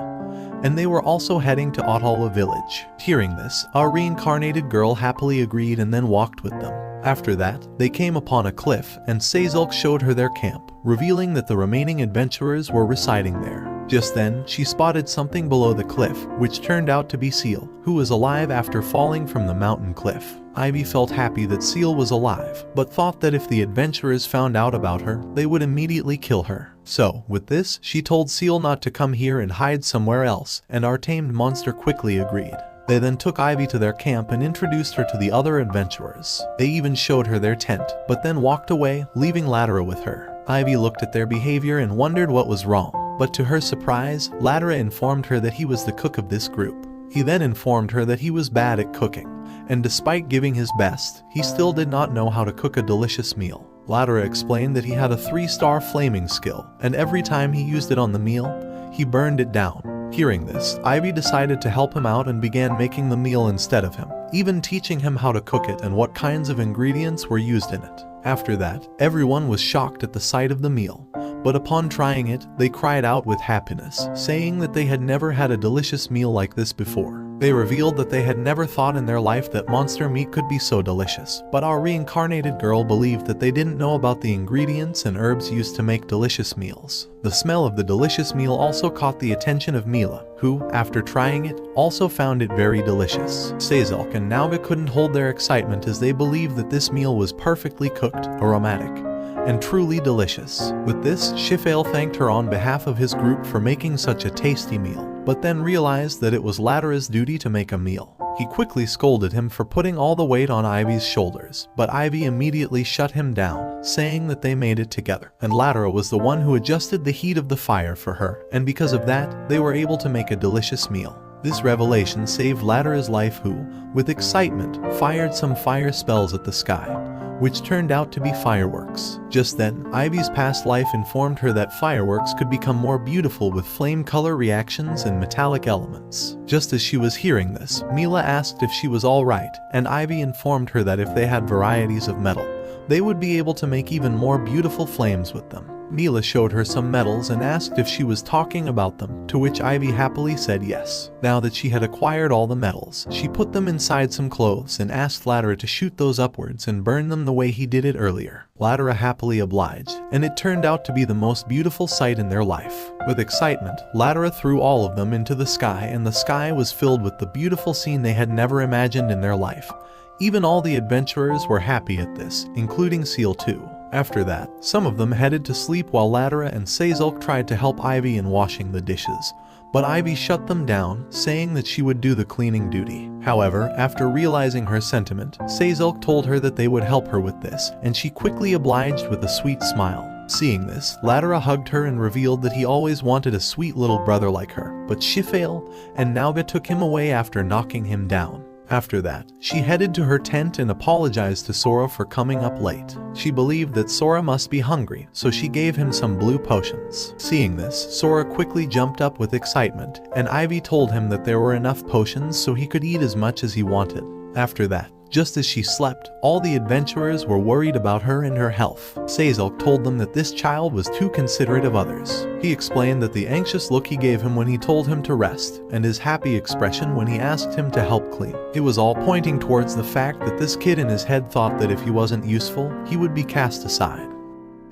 and they were also heading to Ottalwa village. Hearing this, our reincarnated girl happily agreed and then walked with them. After that, they came upon a cliff, and Sazalk showed her their camp, revealing that the remaining adventurers were residing there. Just then, she spotted something below the cliff, which turned out to be Seal, who was alive after falling from the mountain cliff. Ivy felt happy that Seal was alive, but thought that if the adventurers found out about her, they would immediately kill her. So, with this, she told Seal not to come here and hide somewhere else, and our tamed monster quickly agreed. They then took Ivy to their camp and introduced her to the other adventurers. They even showed her their tent, but then walked away, leaving Ladera with her. Ivy looked at their behavior and wondered what was wrong, but to her surprise, Ladera informed her that he was the cook of this group. He then informed her that he was bad at cooking, and despite giving his best, he still did not know how to cook a delicious meal. Ladera explained that he had a 3-star flaming skill, and every time he used it on the meal, he burned it down. Hearing this, Ivy decided to help him out and began making the meal instead of him, even teaching him how to cook it and what kinds of ingredients were used in it. After that, everyone was shocked at the sight of the meal, but upon trying it, they cried out with happiness, saying that they had never had a delicious meal like this before. They revealed that they had never thought in their life that monster meat could be so delicious, but our reincarnated girl believed that they didn't know about the ingredients and herbs used to make delicious meals. The smell of the delicious meal also caught the attention of Mila, who, after trying it, also found it very delicious. Sazalk and Nauga couldn't hold their excitement as they believed that this meal was perfectly cooked, aromatic, and truly delicious. With this, Shifale thanked her on behalf of his group for making such a tasty meal, but then realized that it was Ladera's duty to make a meal. He quickly scolded him for putting all the weight on Ivy's shoulders, but Ivy immediately shut him down, saying that they made it together, and Ladera was the one who adjusted the heat of the fire for her, and because of that, they were able to make a delicious meal. This revelation saved Ladera's life who, with excitement, fired some fire spells at the sky, which turned out to be fireworks. Just then, Ivy's past life informed her that fireworks could become more beautiful with flame color reactions and metallic elements. Just as she was hearing this, Mila asked if she was alright, and Ivy informed her that if they had varieties of metal, they would be able to make even more beautiful flames with them. Mila showed her some medals and asked if she was talking about them, to which Ivy happily said yes. Now that she had acquired all the medals, she put them inside some clothes and asked Ladera to shoot those upwards and burn them the way he did it earlier. Ladera happily obliged, and it turned out to be the most beautiful sight in their life. With excitement, Ladera threw all of them into the sky, and the sky was filled with the beautiful scene they had never imagined in their life. Even all the adventurers were happy at this, including Seal too. After that, some of them headed to sleep while Ladera and Sazalk tried to help Ivy in washing the dishes, but Ivy shut them down, saying that she would do the cleaning duty. However, after realizing her sentiment, Sazalk told her that they would help her with this, and she quickly obliged with a sweet smile. Seeing this, Ladera hugged her and revealed that he always wanted a sweet little brother like her, but Shifale and Nauga took him away after knocking him down. After that, she headed to her tent and apologized to Sora for coming up late. She believed that Sora must be hungry, so she gave him some blue potions. Seeing this, Sora quickly jumped up with excitement, and Ivy told him that there were enough potions so he could eat as much as he wanted. After that, Just as she slept, all the adventurers were worried about her and her health. Sazilk told them that this child was too considerate of others. He explained that the anxious look he gave him when he told him to rest, and his happy expression when he asked him to help clean. It was all pointing towards the fact that this kid in his head thought that if he wasn't useful, he would be cast aside.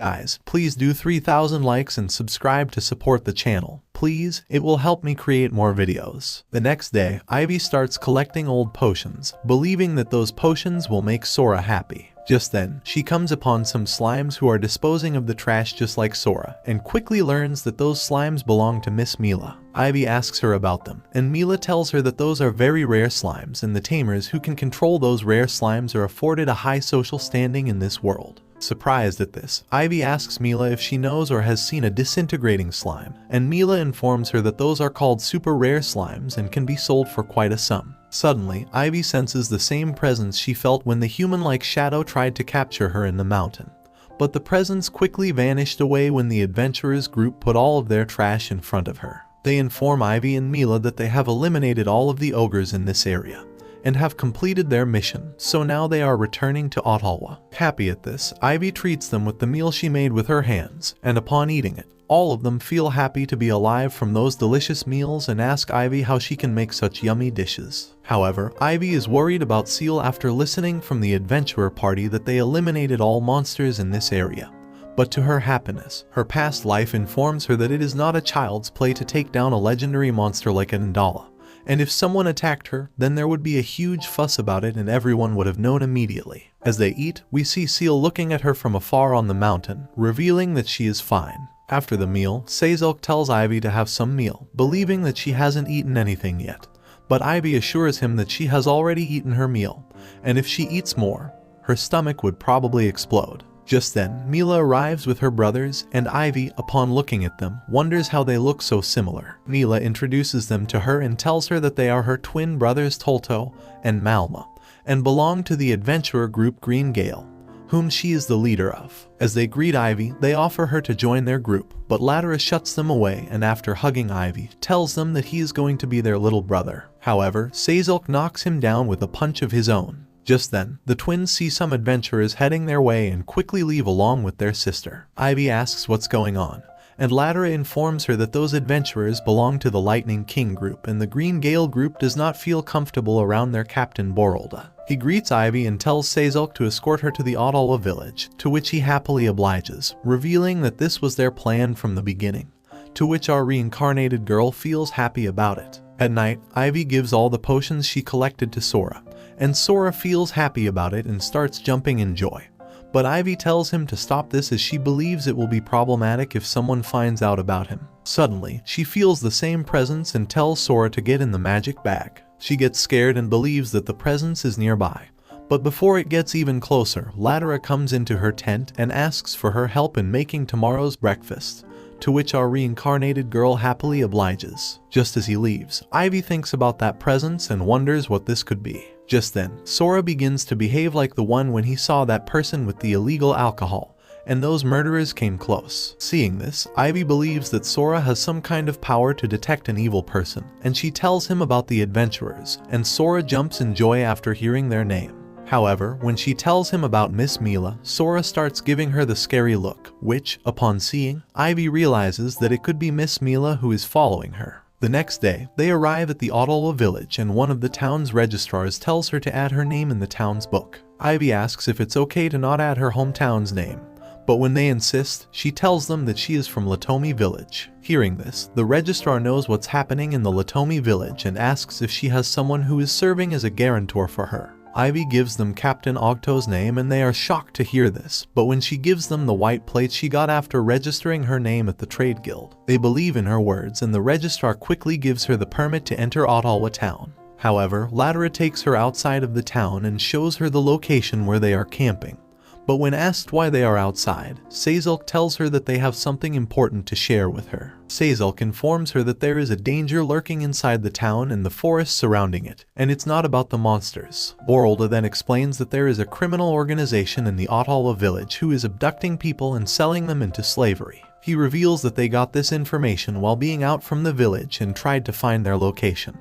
Guys, please do 3,000 likes and subscribe to support the channel. Please, it will help me create more videos. The next day, Ivy starts collecting old potions, believing that those potions will make Sora happy. Just then, she comes upon some slimes who are disposing of the trash just like Sora, and quickly learns that those slimes belong to Miss Mila. Ivy asks her about them, and Mila tells her that those are very rare slimes, and the tamers who can control those rare slimes are afforded a high social standing in this world. Surprised at this, Ivy asks Mila if she knows or has seen a disintegrating slime, and Mila informs her that those are called super rare slimes and can be sold for quite a sum. Suddenly, Ivy senses the same presence she felt when the human-like shadow tried to capture her in the mountain. But the presence quickly vanished away when the adventurers group put all of their trash in front of her. They inform Ivy and Mila that they have eliminated all of the ogres in this area and have completed their mission, so now they are returning to Ottawa. Happy at this, Ivy treats them with the meal she made with her hands, and upon eating it, all of them feel happy to be alive from those delicious meals and ask Ivy how she can make such yummy dishes. However, Ivy is worried about Seal after listening from the adventurer party that they eliminated all monsters in this area. But to her happiness, her past life informs her that it is not a child's play to take down a legendary monster like an Indala. And if someone attacked her, then there would be a huge fuss about it and everyone would have known immediately. As they eat, we see Seal looking at her from afar on the mountain, revealing that she is fine. After the meal, Sazilk tells Ivy to have some meal, believing that she hasn't eaten anything yet. But Ivy assures him that she has already eaten her meal, and if she eats more, her stomach would probably explode. Just then, Mila arrives with her brothers, and Ivy, upon looking at them, wonders how they look so similar. Mila introduces them to her and tells her that they are her twin brothers Tolto and Malma, and belong to the adventurer group Green Gale, whom she is the leader of. As they greet Ivy, they offer her to join their group, but Latera shuts them away and after hugging Ivy, tells them that he is going to be their little brother. However, Sazilk knocks him down with a punch of his own. Just then, the twins see some adventurers heading their way and quickly leave along with their sister. Ivy asks what's going on, and Latera informs her that those adventurers belong to the Lightning King group and the Green Gale group does not feel comfortable around their captain Borolda. He greets Ivy and tells Sazilk to escort her to the Ottawa village, to which he happily obliges, revealing that this was their plan from the beginning, to which our reincarnated girl feels happy about it. At night, Ivy gives all the potions she collected to Sora, and Sora feels happy about it and starts jumping in joy. But Ivy tells him to stop this as she believes it will be problematic if someone finds out about him. Suddenly, she feels the same presence and tells Sora to get in the magic bag. She gets scared and believes that the presence is nearby. But before it gets even closer, Latera comes into her tent and asks for her help in making tomorrow's breakfast, to which our reincarnated girl happily obliges. Just as he leaves, Ivy thinks about that presence and wonders what this could be. Just then, Sora begins to behave like the one when he saw that person with the illegal alcohol, and those murderers came close. Seeing this, Ivy believes that Sora has some kind of power to detect an evil person, and she tells him about the adventurers, and Sora jumps in joy after hearing their name. However, when she tells him about Miss Mila, Sora starts giving her the scary look, which, upon seeing, Ivy realizes that it could be Miss Mila who is following her. The next day, they arrive at the Ottawa village and one of the town's registrars tells her to add her name in the town's book. Ivy asks if it's okay to not add her hometown's name, but when they insist, she tells them that she is from Latomi village. Hearing this, the registrar knows what's happening in the Latomi village and asks if she has someone who is serving as a guarantor for her. Ivy gives them Captain Ogto's name and they are shocked to hear this, but when she gives them the white plate she got after registering her name at the trade guild, they believe in her words and the registrar quickly gives her the permit to enter Ottawa town. However, Latera takes her outside of the town and shows her the location where they are camping. But when asked why they are outside, Sazilk tells her that they have something important to share with her. Sazilk informs her that there is a danger lurking inside the town and the forest surrounding it, and it's not about the monsters. Borolda then explains that there is a criminal organization in the Ottawa village who is abducting people and selling them into slavery. He reveals that they got this information while being out from the village and tried to find their location.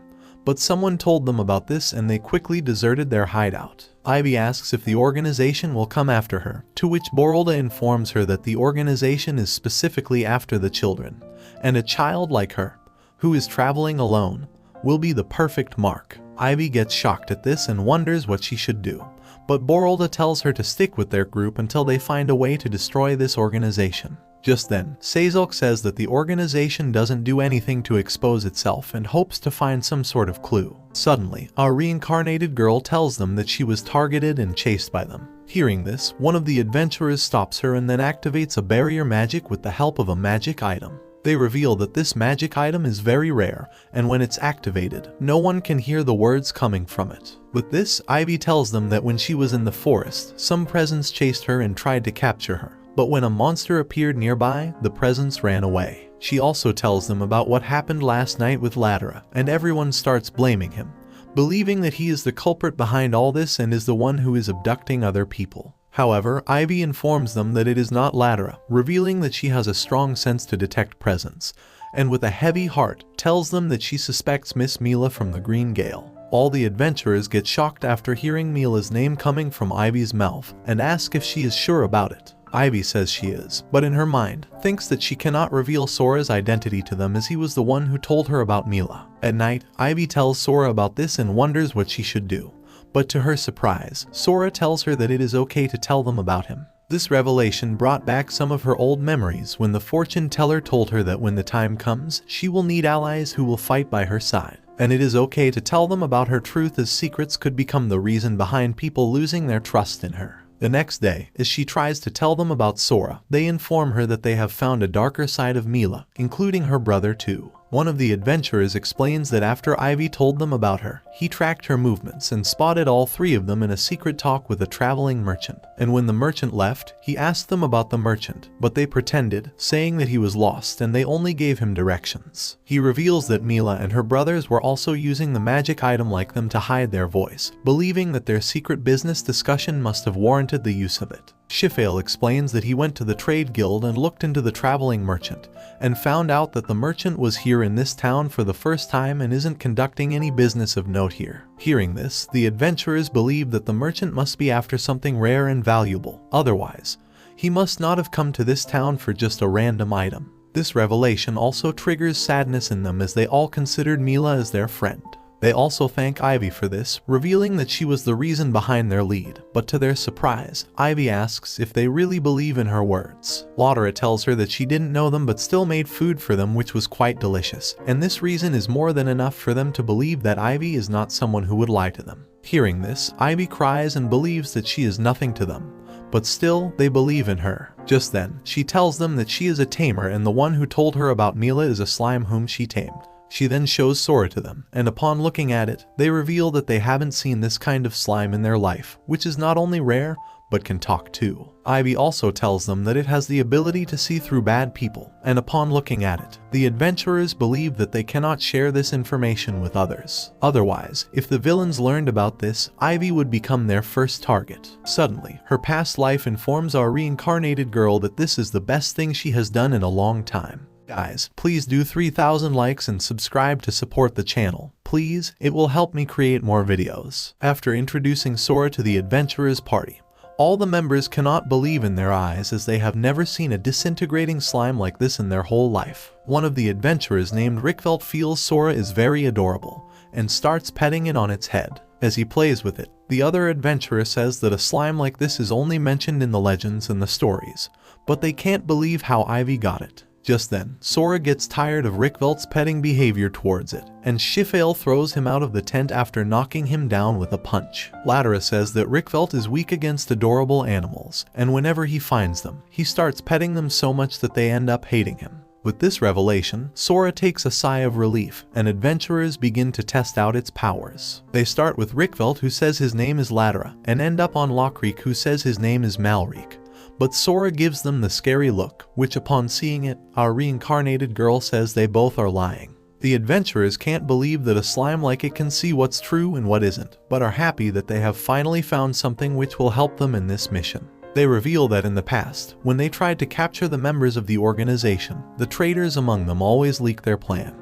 but someone told them about this and they quickly deserted their hideout. Ivy asks if the organization will come after her, to which Borolda informs her that the organization is specifically after the children, and a child like her, who is traveling alone, will be the perfect mark. Ivy gets shocked at this and wonders what she should do, but Borolda tells her to stick with their group until they find a way to destroy this organization. Just then, Sezok says that the organization doesn't do anything to expose itself and hopes to find some sort of clue. Suddenly, a reincarnated girl tells them that she was targeted and chased by them. Hearing this, one of the adventurers stops her and then activates a barrier magic with the help of a magic item. They reveal that this magic item is very rare, and when it's activated, no one can hear the words coming from it. With this, Ivy tells them that when she was in the forest, some presence chased her and tried to capture her. But when a monster appeared nearby, the presence ran away. She also tells them about what happened last night with Ladera, and everyone starts blaming him, believing that he is the culprit behind all this and is the one who is abducting other people. However, Ivy informs them that it is not Ladera, revealing that she has a strong sense to detect presence, and with a heavy heart, tells them that she suspects Miss Mila from the Green Gale. All the adventurers get shocked after hearing Mila's name coming from Ivy's mouth, and ask if she is sure about it. Ivy says she is, but in her mind, thinks that she cannot reveal Sora's identity to them as he was the one who told her about Mila. At night, Ivy tells Sora about this and wonders what she should do. But to her surprise, Sora tells her that it is okay to tell them about him. This revelation brought back some of her old memories when the fortune teller told her that when the time comes, she will need allies who will fight by her side. And it is okay to tell them about her truth as secrets could become the reason behind people losing their trust in her. The next day, as she tries to tell them about Sora, they inform her that they have found a darker side of Mila, including her brother too. One of the adventurers explains that after Ivy told them about her, he tracked her movements and spotted all three of them in a secret talk with a traveling merchant. And when the merchant left, he asked them about the merchant, but they pretended, saying that he was lost and they only gave him directions. He reveals that Mila and her brothers were also using the magic item like them to hide their voice, believing that their secret business discussion must have warranted the use of it. Shifale explains that he went to the trade guild and looked into the traveling merchant, and found out that the merchant was here in this town for the first time and isn't conducting any business of note here. Hearing this, the adventurers believe that the merchant must be after something rare and valuable, otherwise, he must not have come to this town for just a random item. This revelation also triggers sadness in them as they all considered Mila as their friend. They also thank Ivy for this, revealing that she was the reason behind their lead, but to their surprise, Ivy asks if they really believe in her words. Ladera tells her that she didn't know them but still made food for them which was quite delicious, and this reason is more than enough for them to believe that Ivy is not someone who would lie to them. Hearing this, Ivy cries and believes that she is nothing to them, but still, they believe in her. Just then, she tells them that she is a tamer and the one who told her about Mila is a slime whom she tamed. She then shows Sora to them, and upon looking at it, they reveal that they haven't seen this kind of slime in their life, which is not only rare, but can talk too. Ivy also tells them that it has the ability to see through bad people, and upon looking at it, the adventurers believe that they cannot share this information with others. Otherwise, if the villains learned about this, Ivy would become their first target. Suddenly, her past life informs our reincarnated girl that this is the best thing she has done in a long time. Guys, please do 3,000 likes and subscribe to support the channel. Please, it will help me create more videos. After introducing Sora to the adventurers' party, all the members cannot believe in their eyes as they have never seen a disintegrating slime like this in their whole life. One of the adventurers named Rickvelt feels Sora is very adorable and starts petting it on its head. As he plays with it, the other adventurer says that a slime like this is only mentioned in the legends and the stories, but they can't believe how Ivy got it. Just then, Sora gets tired of Rickvelt's petting behavior towards it, and Shifale throws him out of the tent after knocking him down with a punch. Ladera says that Rickvelt is weak against adorable animals, and whenever he finds them, he starts petting them so much that they end up hating him. With this revelation, Sora takes a sigh of relief, and adventurers begin to test out its powers. They start with Rickvelt, who says his name is Ladera, and end up on Lockreek, who says his name is Malreek. But Sora gives them the scary look, which upon seeing it, our reincarnated girl says they both are lying. The adventurers can't believe that a slime like it can see what's true and what isn't, but are happy that they have finally found something which will help them in this mission. They reveal that in the past, when they tried to capture the members of the organization, the traitors among them always leak their plan.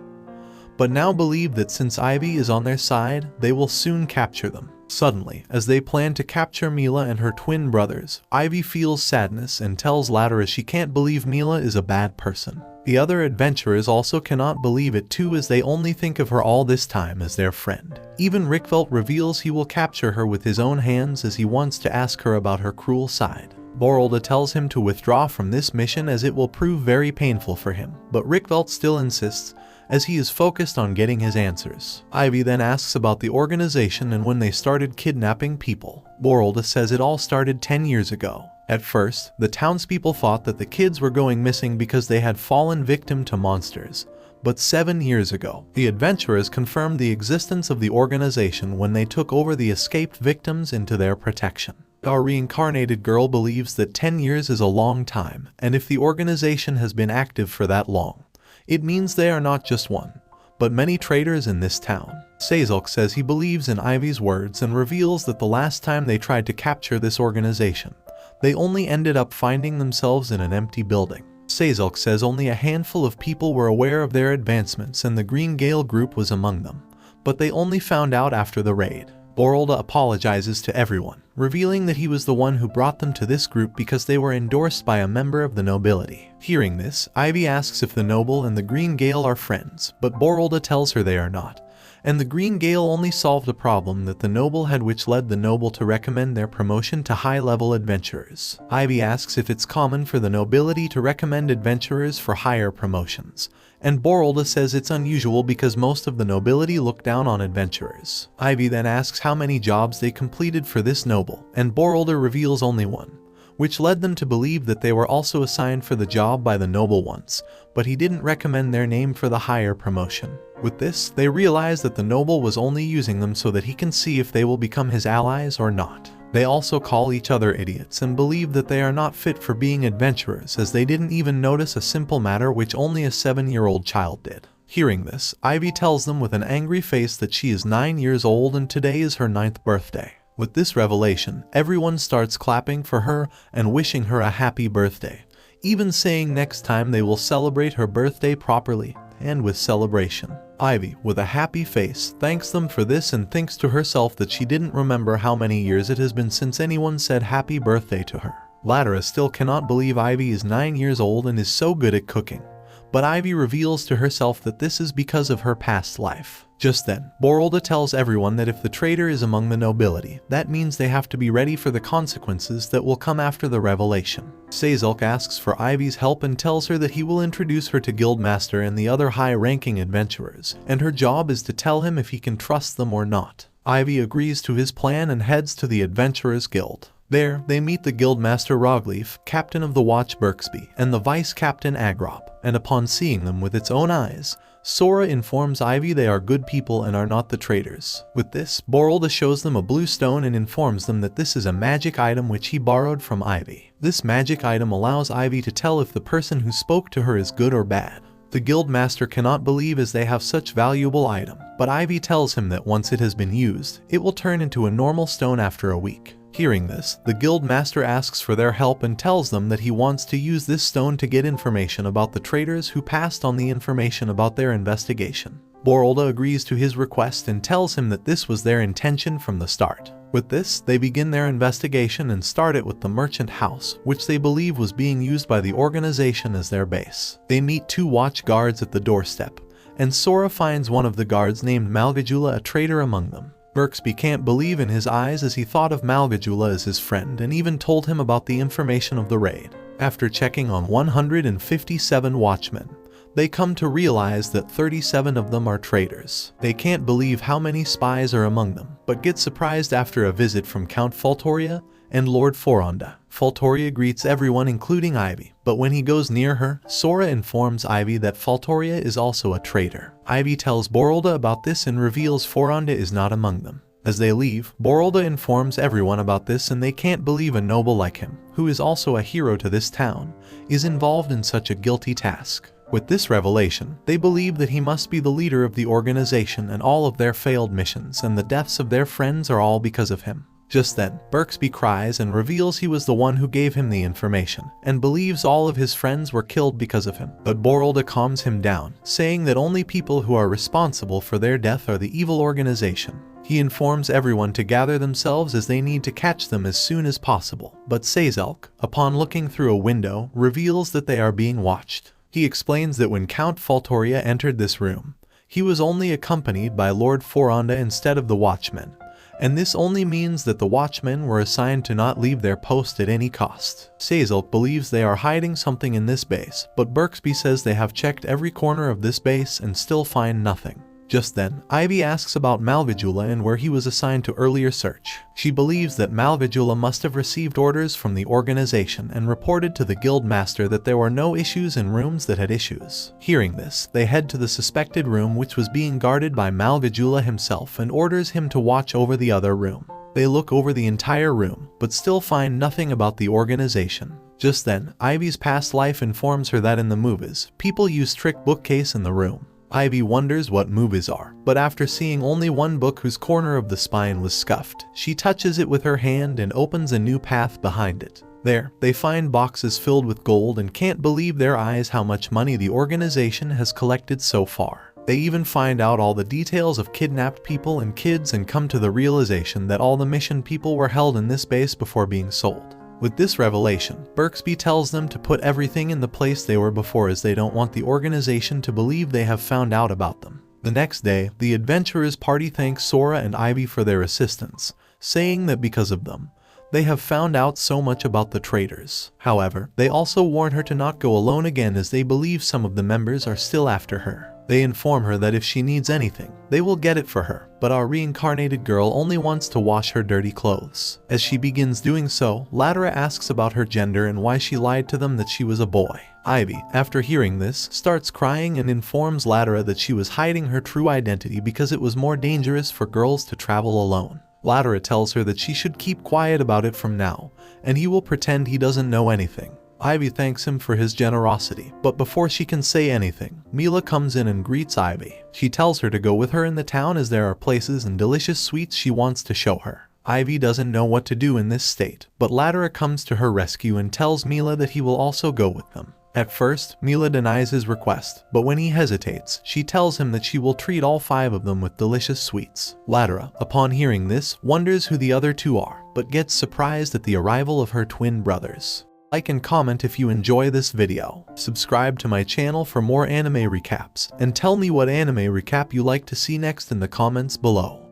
but now believe that since Ivy is on their side, they will soon capture them. Suddenly, as they plan to capture Mila and her twin brothers, Ivy feels sadness and tells Ladera she can't believe Mila is a bad person. The other adventurers also cannot believe it too, as they only think of her all this time as their friend. Even Rickvelt reveals he will capture her with his own hands, as he wants to ask her about her cruel side. Borolda tells him to withdraw from this mission as it will prove very painful for him, but Rickvelt still insists, as he is focused on getting his answers. Ivy then asks about the organization and when they started kidnapping people. Borolda says it all started 10 years ago. At first, the townspeople thought that the kids were going missing because they had fallen victim to monsters. But 7 years ago, the adventurers confirmed the existence of the organization when they took over the escaped victims into their protection. Our reincarnated girl believes that 10 years is a long time, and if the organization has been active for that long, it means they are not just one, but many traitors in this town. Sazilk says he believes in Ivy's words and reveals that the last time they tried to capture this organization, they only ended up finding themselves in an empty building. Sazilk says only a handful of people were aware of their advancements and the Green Gale group was among them, but they only found out after the raid. Borolda apologizes to everyone, revealing that he was the one who brought them to this group because they were endorsed by a member of the nobility. Hearing this, Ivy asks if the noble and the Green Gale are friends, but Borolda tells her they are not, and the Green Gale only solved a problem that the noble had, which led the noble to recommend their promotion to high-level adventurers. Ivy asks if it's common for the nobility to recommend adventurers for higher promotions, and Borolda says it's unusual because most of the nobility look down on adventurers. Ivy then asks how many jobs they completed for this noble, and Borolda reveals only one, which led them to believe that they were also assigned for the job by the noble once, but he didn't recommend their name for the higher promotion. With this, they realize that the noble was only using them so that he can see if they will become his allies or not. They also call each other idiots and believe that they are not fit for being adventurers, as they didn't even notice a simple matter which only a 7-year-old child did. Hearing this, Ivy tells them with an angry face that she is 9 years old and today is her 9th birthday. With this revelation, everyone starts clapping for her and wishing her a happy birthday, even saying next time they will celebrate her birthday properly and with celebration. Ivy, with a happy face, thanks them for this and thinks to herself that she didn't remember how many years it has been since anyone said happy birthday to her. Ladera still cannot believe Ivy is 9 years old and is so good at cooking, but Ivy reveals to herself that this is because of her past life. Just then, Borolda tells everyone that if the traitor is among the nobility, that means they have to be ready for the consequences that will come after the revelation. Sazilk asks for Ivy's help and tells her that he will introduce her to Guildmaster and the other high-ranking adventurers, and her job is to tell him if he can trust them or not. Ivy agrees to his plan and heads to the Adventurers Guild. There, they meet the Guildmaster Rogleaf, captain of the Watch Birksby, and the vice-captain Agrop, and upon seeing them with its own eyes, Sora informs Ivy they are good people and are not the traitors. With this, Borolda shows them a blue stone and informs them that this is a magic item which he borrowed from Ivy. This magic item allows Ivy to tell if the person who spoke to her is good or bad. The Guildmaster cannot believe as they have such valuable item, but Ivy tells him that once it has been used, it will turn into a normal stone after a week. Hearing this, the Guildmaster asks for their help and tells them that he wants to use this stone to get information about the traitors who passed on the information about their investigation. Borolda agrees to his request and tells him that this was their intention from the start. With this, they begin their investigation and start it with the merchant house, which they believe was being used by the organization as their base. They meet 2 watch guards at the doorstep, and Sora finds one of the guards named Malgajula a traitor among them. Birksby can't believe in his eyes as he thought of Malgajula as his friend and even told him about the information of the raid. After checking on 157 watchmen, they come to realize that 37 of them are traitors. They can't believe how many spies are among them, but get surprised after a visit from Count Faltoria and Lord Foronda. Faltoria greets everyone including Ivy, but when he goes near her, Sora informs Ivy that Faltoria is also a traitor. Ivy tells Borolda about this and reveals Foronda is not among them. As they leave, Borolda informs everyone about this and they can't believe a noble like him, who is also a hero to this town, is involved in such a guilty task. With this revelation, they believe that he must be the leader of the organization and all of their failed missions and the deaths of their friends are all because of him. Just then, Birksby cries and reveals he was the one who gave him the information, and believes all of his friends were killed because of him. But Borolda calms him down, saying that only people who are responsible for their death are the evil organization. He informs everyone to gather themselves as they need to catch them as soon as possible. But Sazalk, upon looking through a window, reveals that they are being watched. He explains that when Count Faltoria entered this room, he was only accompanied by Lord Foronda instead of the watchmen, and this only means that the watchmen were assigned to not leave their post at any cost. Sazalk believes they are hiding something in this base, but Birksby says they have checked every corner of this base and still find nothing. Just then, Ivy asks about Malvigula and where he was assigned to earlier search. She believes that Malvigula must have received orders from the organization and reported to the guild master that there were no issues in rooms that had issues. Hearing this, they head to the suspected room which was being guarded by Malvigula himself and orders him to watch over the other room. They look over the entire room, but still find nothing about the organization. Just then, Ivy's past life informs her that in the movies, people use trick bookcase in the room. Ivy wonders what movies are, but after seeing only one book whose corner of the spine was scuffed, she touches it with her hand and opens a new path behind it. There, they find boxes filled with gold and can't believe their eyes how much money the organization has collected so far. They even find out all the details of kidnapped people and kids and come to the realization that all the mission people were held in this base before being sold. With this revelation, Birksby tells them to put everything in the place they were before as they don't want the organization to believe they have found out about them. The next day, the adventurers party thanks Sora and Ivy for their assistance, saying that because of them, they have found out so much about the traitors. However, they also warn her to not go alone again as they believe some of the members are still after her. They inform her that if she needs anything, they will get it for her, but our reincarnated girl only wants to wash her dirty clothes. As she begins doing so, Ladera asks about her gender and why she lied to them that she was a boy. Ivy, after hearing this, starts crying and informs Ladera that she was hiding her true identity because it was more dangerous for girls to travel alone. Ladera tells her that she should keep quiet about it from now, and he will pretend he doesn't know anything. Ivy thanks him for his generosity, but before she can say anything, Mila comes in and greets Ivy. She tells her to go with her in the town as there are places and delicious sweets she wants to show her. Ivy doesn't know what to do in this state, but Ladera comes to her rescue and tells Mila that he will also go with them. At first, Mila denies his request, but when he hesitates, she tells him that she will treat all 5 of them with delicious sweets. Ladera, upon hearing this, wonders who the other 2 are, but gets surprised at the arrival of her twin brothers. Like and comment if you enjoy this video. Subscribe to my channel for more anime recaps, and tell me what anime recap you like to see next in the comments below.